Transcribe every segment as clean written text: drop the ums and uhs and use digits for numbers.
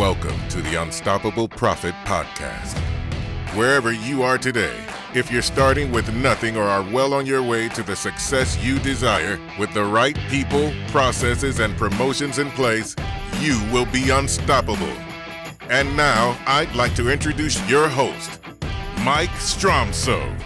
Welcome to the Unstoppable Profit Podcast. Wherever you are today, if you're starting with nothing or are well on your way to the success you desire, with the right people, processes, and promotions in place, you will be unstoppable. And now, I'd like to introduce your host, Mike Stromsoe.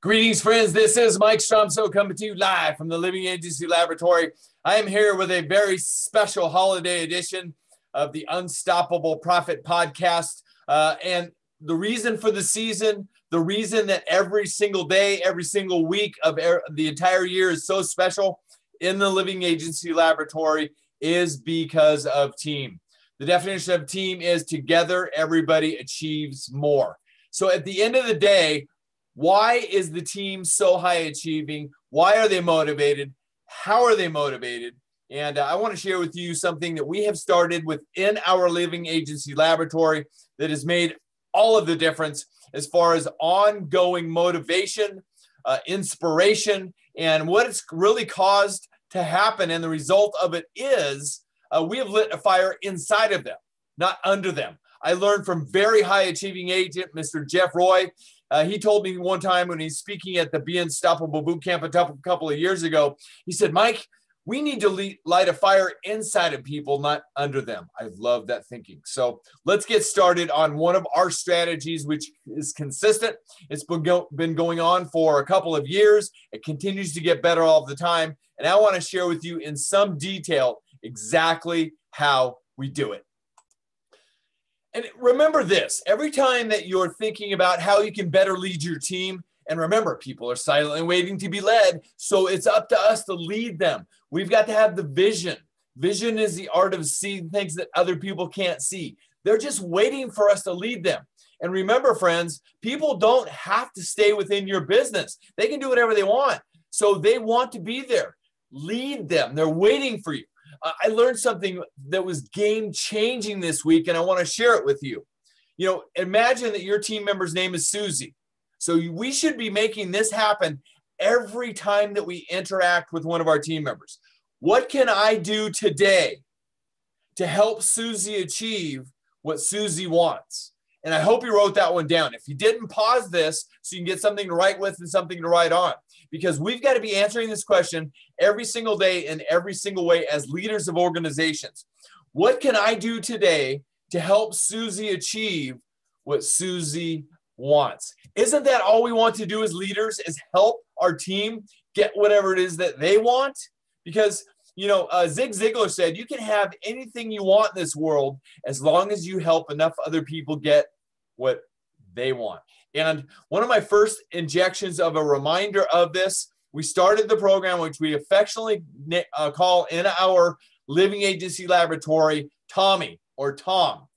Greetings, friends. This is Mike Stromsoe coming to you live from the Living Agency Laboratory. I am here with a very special holiday edition of the Unstoppable Profit Podcast. And the reason for the season, the reason that every single day, every single week of the entire year is so special in the Living Agency Laboratory is because of team. The definition of team is together, everybody achieves more. So at the end of the day, why is the team so high achieving? Why are they motivated? How are they motivated? And I want to share with you something that we have started within our Living Agency Laboratory that has made all of the difference as far as ongoing motivation, inspiration, and what it's really caused to happen. And the result of it is we have lit a fire inside of them, not under them. I learned from very high achieving agent, Mr. Jeff Roy. He told me one time when he's speaking at the Be Unstoppable Bootcamp a couple of years ago, he said, Mike, we need to light a fire inside of people, not under them. I love that thinking. So let's get started on one of our strategies, which is consistent. It's been going on for a couple of years. It continues to get better all the time. And I want to share with you in some detail exactly how we do it. And remember this, every time that you're thinking about how you can better lead your team, and remember, people are silently waiting to be led, so it's up to us to lead them. We've got to have the vision. Vision is the art of seeing things that other people can't see. They're just waiting for us to lead them. And remember, friends, people don't have to stay within your business. They can do whatever they want. So they want to be there. Lead them. They're waiting for you. I learned something that was game-changing this week, and I want to share it with you. You know, imagine that your team member's name is Susie. So we should be making this happen every time that we interact with one of our team members. What can I do today to help Susie achieve what Susie wants? And I hope you wrote that one down. If you didn't, pause this so you can get something to write with and something to write on. Because we've got to be answering this question every single day in every single way as leaders of organizations. What can I do today to help Susie achieve what Susie wants? Isn't that all we want to do as leaders, is help our team get whatever it is that they want? Because, you know, Zig Ziglar said, you can have anything you want in this world as long as you help enough other people get what they want. And one of my first injections of a reminder of this, we started the program, which we affectionately call in our Living Agency Laboratory, Tommy or Tom,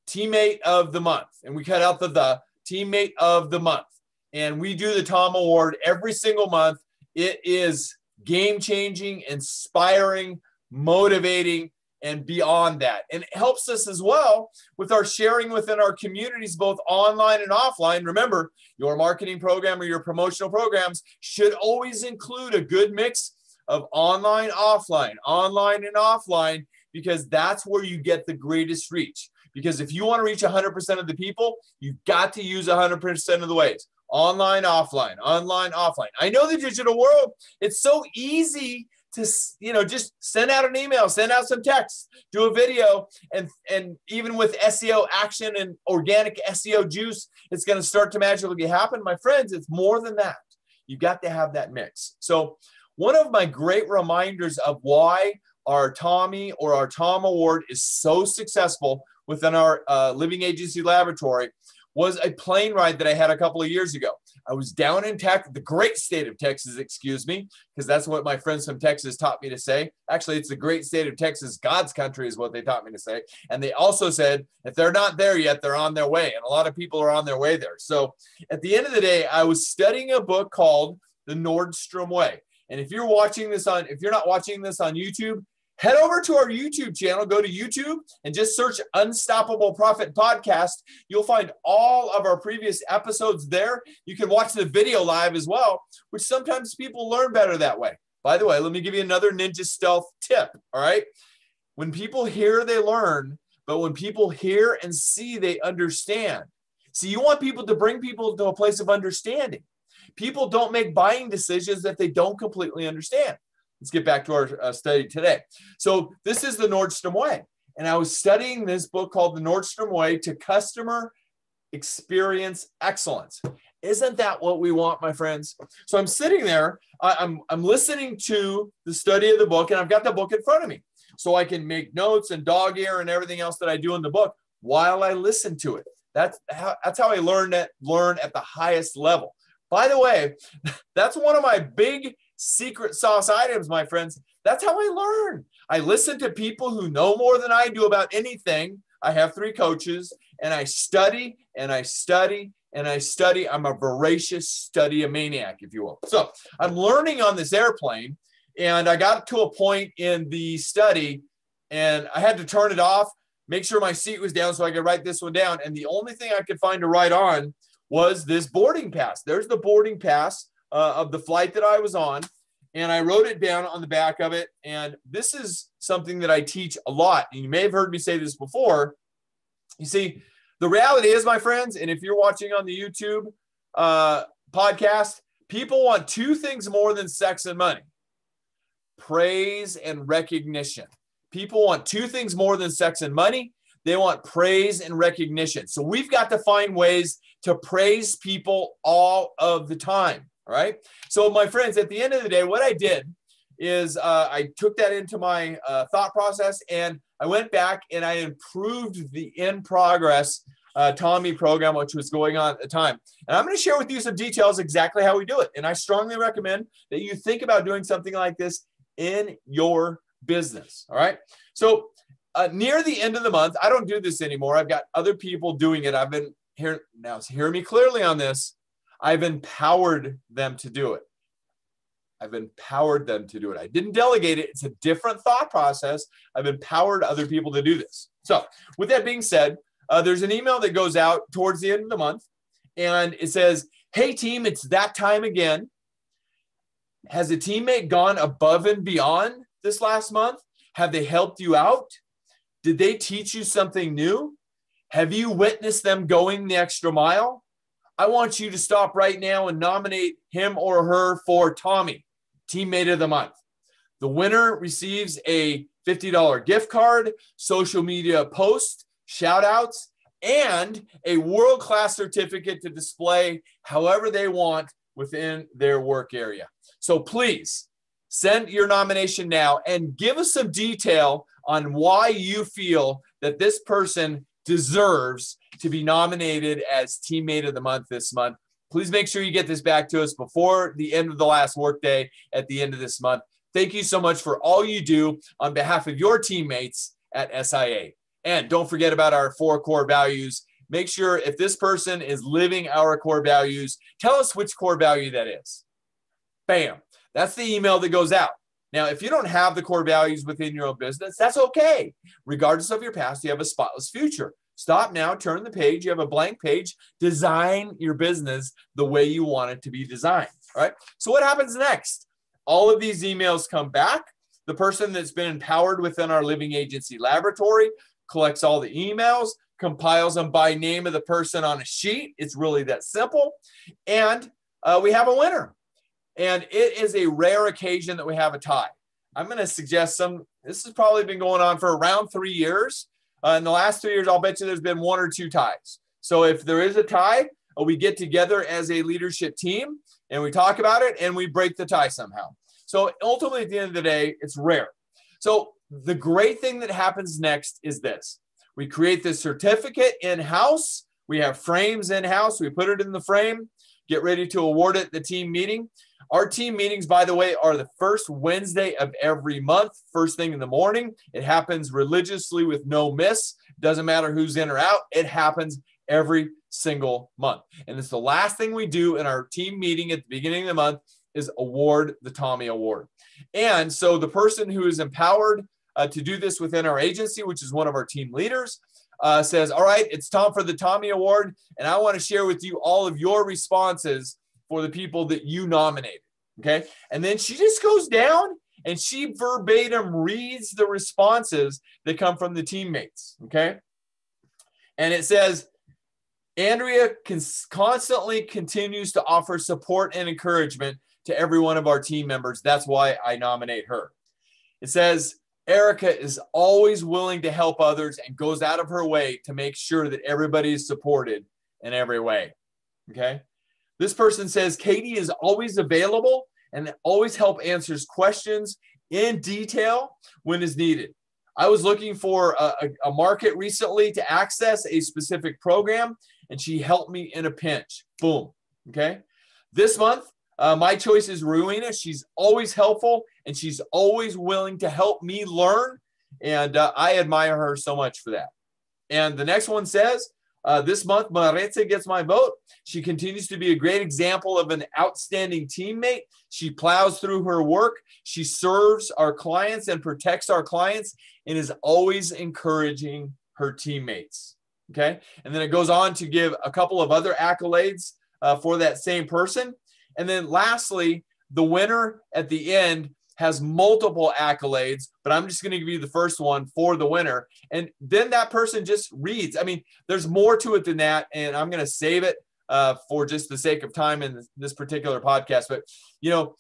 Teammate of the Month. And we cut out the Teammate of the Month. And we do the Tom Award every single month. It is game-changing, inspiring, motivating, and beyond that. And it helps us as well with our sharing within our communities, both online and offline. Remember, your marketing program or your promotional programs should always include a good mix of online, and offline, because that's where you get the greatest reach. Because if you want to reach 100% of the people, you've got to use 100% of the ways. Online, offline, online, offline. I know the digital world, it's so easy to, you know, just send out an email, send out some text, do a video, and even with SEO action and organic SEO juice, it's going to start to magically happen. My friends, it's more than that. You've got to have that mix. So one of my great reminders of why our Tommy or our Tom Award is so successful within our Living Agency Laboratory was a plane ride that I had a couple of years ago. I was down in the great state of Texas, excuse me, because that's what my friends from Texas taught me to say. Actually, it's the great state of Texas, God's country is what they taught me to say. And they also said, if they're not there yet, they're on their way. And a lot of people are on their way there. So at the end of the day, I was studying a book called The Nordstrom Way. And if you're not watching this on YouTube, head over to our YouTube channel, go to YouTube and just search Unstoppable Profit Podcast. You'll find all of our previous episodes there. You can watch the video live as well, which sometimes people learn better that way. By the way, let me give you another ninja stealth tip, all right? When people hear, they learn, But when people hear and see, they understand. See, you want people to bring people to a place of understanding. People don't make buying decisions that they don't completely understand. Let's get back to our study today. So this is the Nordstrom Way. And I was studying this book called the Nordstrom Way to Customer Experience Excellence. Isn't that what we want, my friends? So I'm sitting there, I'm listening to the study of the book, and I've got the book in front of me. So I can make notes and dog ear and everything else that I do in the book while I listen to it. That's how I learn at the highest level. By the way, that's one of my big secret sauce items, my friends. That's how I learn. I listen to people who know more than I do about anything. I have 3 coaches, and I study and I study and I study. I'm a voracious study-a-maniac, if you will. So I'm learning on this airplane, and I got to a point in the study, and I had to turn it off, make sure my seat was down so I could write this one down. And the only thing I could find to write on was this boarding pass. There's the boarding pass of the flight that I was on. And I wrote it down on the back of it. And this is something that I teach a lot. And you may have heard me say this before. You see, the reality is, my friends, and if you're watching on the YouTube podcast, people want 2 things more than sex and money: praise and recognition. People want 2 things more than sex and money. They want praise and recognition. So we've got to find ways to praise people all of the time. All right. So my friends, at the end of the day, what I did is I took that into my thought process, and I went back and I improved the in progress Tommy program, which was going on at the time. And I'm going to share with you some details exactly how we do it. And I strongly recommend that you think about doing something like this in your business. All right. So near the end of the month, I don't do this anymore. I've got other people doing it. I've been here now. So hear me clearly on this. I've empowered them to do it. I've empowered them to do it. I didn't delegate it. It's a different thought process. I've empowered other people to do this. So with that being said, there's an email that goes out towards the end of the month, and it says, "Hey team, it's that time again. Has a teammate gone above and beyond this last month? Have they helped you out? Did they teach you something new? Have you witnessed them going the extra mile? I want you to stop right now and nominate him or her for Tommy, Teammate of the Month. The winner receives a $50 gift card, social media post, shout outs, and a world-class certificate to display however they want within their work area." So please send your nomination now and give us some detail on why you feel that this person deserves to be nominated as Teammate of the Month this month. Please make sure you get this back to us before the end of the last workday at the end of this month. Thank you so much for all you do on behalf of your teammates at SIA. And don't forget about our 4 core values. Make sure if this person is living our core values, tell us which core value that is. Bam. That's the email that goes out. Now, if you don't have the core values within your own business, that's okay. Regardless of your past, you have a spotless future. Stop now, turn the page. You have a blank page. Design your business the way you want it to be designed. All right. So what happens next? All of these emails come back. The person that's been empowered within our living agency laboratory collects all the emails, compiles them by name of the person on a sheet. It's really that simple. And we have a winner. And it is a rare occasion that we have a tie. I'm going to suggest this has probably been going on for around 3 years. In the last 3 years, I'll bet you there's been 1 or 2 ties. So if there is a tie, we get together as a leadership team and we talk about it and we break the tie somehow. So ultimately, at the end of the day, it's rare. So the great thing that happens next is this. We create this certificate in-house. We have frames in-house. We put it in the frame, get ready to award it at the team meeting. Our team meetings, by the way, are the first Wednesday of every month, first thing in the morning. It happens religiously with no miss. Doesn't matter who's in or out. It happens every single month. And it's the last thing we do in our team meeting at the beginning of the month is award the Tommy Award. And so the person who is empowered to do this within our agency, which is one of our team leaders, says, "All right, it's time for the Tommy Award. And I want to share with you all of your responses for the people that you nominated." Okay. And then she just goes down and she verbatim reads the responses that come from the teammates, okay? And it says, Andrea constantly continues to offer support and encouragement to every one of our team members. That's why I nominate her. It says, Erica is always willing to help others and goes out of her way to make sure that everybody is supported in every way, okay? This person says, Katie is always available and always answers questions in detail when is needed. I was looking for a market recently to access a specific program, and she helped me in a pinch. Boom. Okay. This month, my choice is Rowena. She's always helpful, and she's always willing to help me learn, and I admire her so much for that. And the next one says, this month, Maritza gets my vote. She continues to be a great example of an outstanding teammate. She plows through her work. She serves our clients and protects our clients and is always encouraging her teammates. Okay. And then it goes on to give a couple of other accolades for that same person. And then lastly, the winner at the end has multiple accolades, but I'm just going to give you the first one for the winner. And then that person just reads. I mean, there's more to it than that, and I'm going to save it for just the sake of time in this particular podcast. But, you know,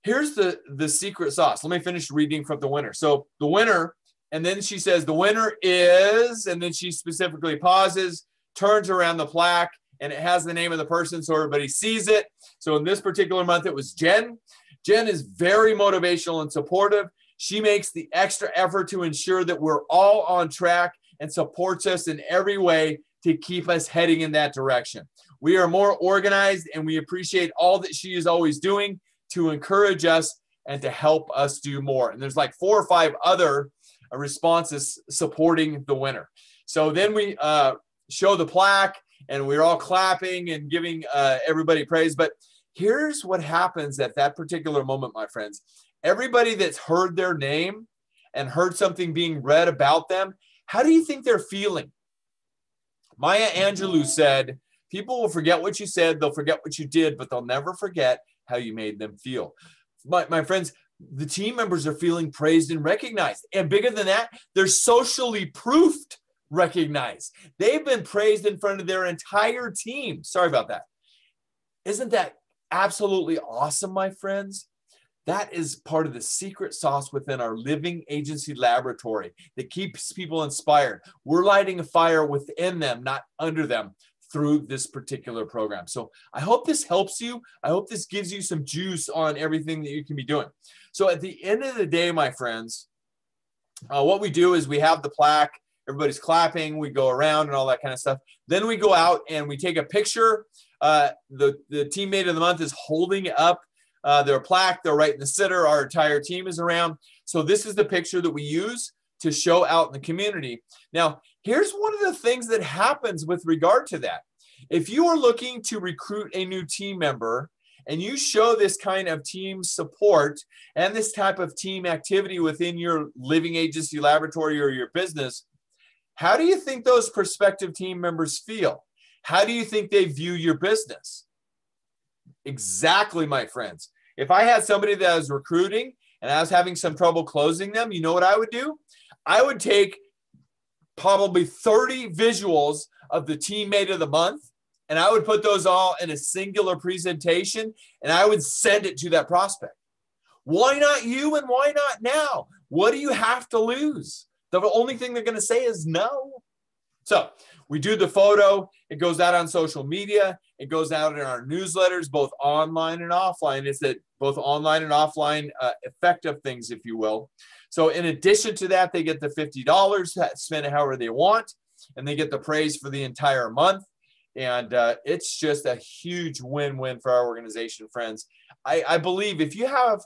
here's the secret sauce. Let me finish reading from the winner. So the winner, and then she says, the winner is, and then she specifically pauses, turns around the plaque, and it has the name of the person so everybody sees it. So in this particular month, it was Jen. Jen is very motivational and supportive. She makes the extra effort to ensure that we're all on track and supports us in every way to keep us heading in that direction. We are more organized, and we appreciate all that she is always doing to encourage us and to help us do more. And there's like 4 or 5 other responses supporting the winner. So then we show the plaque, and we're all clapping and giving everybody praise. But here's what happens at that particular moment, my friends. Everybody that's heard their name and heard something being read about them, how do you think they're feeling? Maya Angelou said, people will forget what you said, they'll forget what you did, but they'll never forget how you made them feel. My friends, the team members are feeling praised and recognized. And bigger than that, they're socially proofed recognized. They've been praised in front of their entire team. Sorry about that. Isn't that absolutely awesome, my friends? That is part of the secret sauce within our living agency laboratory that keeps people inspired. We're lighting a fire within them, not under them, through this particular program. So I hope this helps you. I hope this gives you some juice on everything that you can be doing. So at the end of the day, my friends, what we do is we have the plaque, everybody's clapping, we go around and all that kind of stuff. Then we go out and we take a picture. The teammate of the month is holding up their plaque. They're right in the center. Our entire team is around. So this is the picture that we use to show out in the community. Now, here's one of the things that happens with regard to that. If you are looking to recruit a new team member and you show this kind of team support and this type of team activity within your living agency laboratory or your business, how do you think those prospective team members feel? How do you think they view your business? Exactly, my friends. If I had somebody that I was recruiting and I was having some trouble closing them, you know what I would do? I would take probably 30 visuals of the teammate of the month, and I would put those all in a singular presentation, and I would send it to that prospect. Why not you and why not now? What do you have to lose? The only thing they're going to say is no. So we do the photo. It goes out on social media. It goes out in our newsletters, both online and offline. It's that both online and offline effect of things, if you will. So in addition to that, they get the $50, spend it however they want, and they get the praise for the entire month. And it's just a huge win-win for our organization, friends. I believe if you have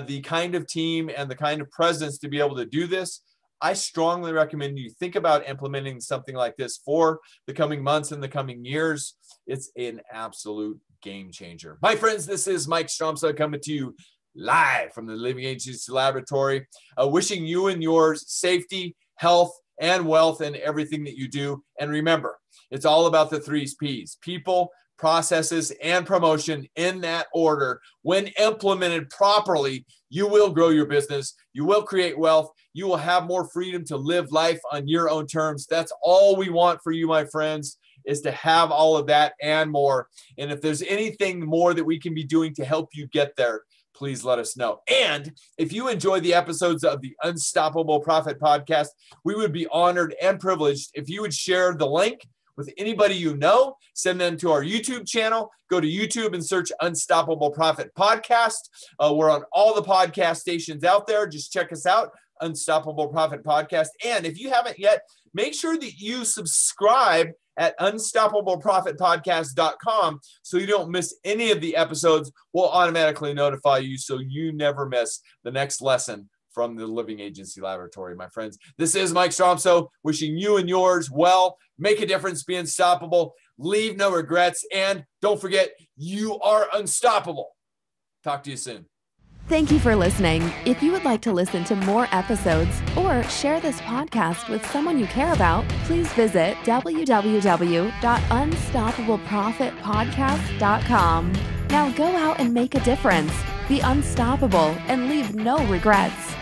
the kind of team and the kind of presence to be able to do this, I strongly recommend you think about implementing something like this for the coming months and the coming years. It's an absolute game changer. My friends, this is Mike Stromsoe coming to you live from the Living Agency Laboratory, wishing you and yours safety, health, and wealth in everything that you do. And remember, it's all about the 3 P's: people, processes, and promotion in that order. When implemented properly, you will grow your business. You will create wealth. You will have more freedom to live life on your own terms. That's all we want for you, my friends, is to have all of that and more. And if there's anything more that we can be doing to help you get there, please let us know. And if you enjoy the episodes of the Unstoppable Profit Podcast, we would be honored and privileged if you would share the link with anybody you know. Send them to our YouTube channel. Go to YouTube and search Unstoppable Profit Podcast. We're on all the podcast stations out there. Just check us out, Unstoppable Profit Podcast. And if you haven't yet, make sure that you subscribe at unstoppableprofitpodcast.com so you don't miss any of the episodes. We'll automatically notify you so you never miss the next lesson from the Living Agency Laboratory, my friends. This is Mike Stromsoe, wishing you and yours well. Make a difference, be unstoppable, leave no regrets, and don't forget, you are unstoppable. Talk to you soon. Thank you for listening. If you would like to listen to more episodes or share this podcast with someone you care about, please visit www.unstoppableprofitpodcast.com. Now go out and make a difference. Be unstoppable and leave no regrets.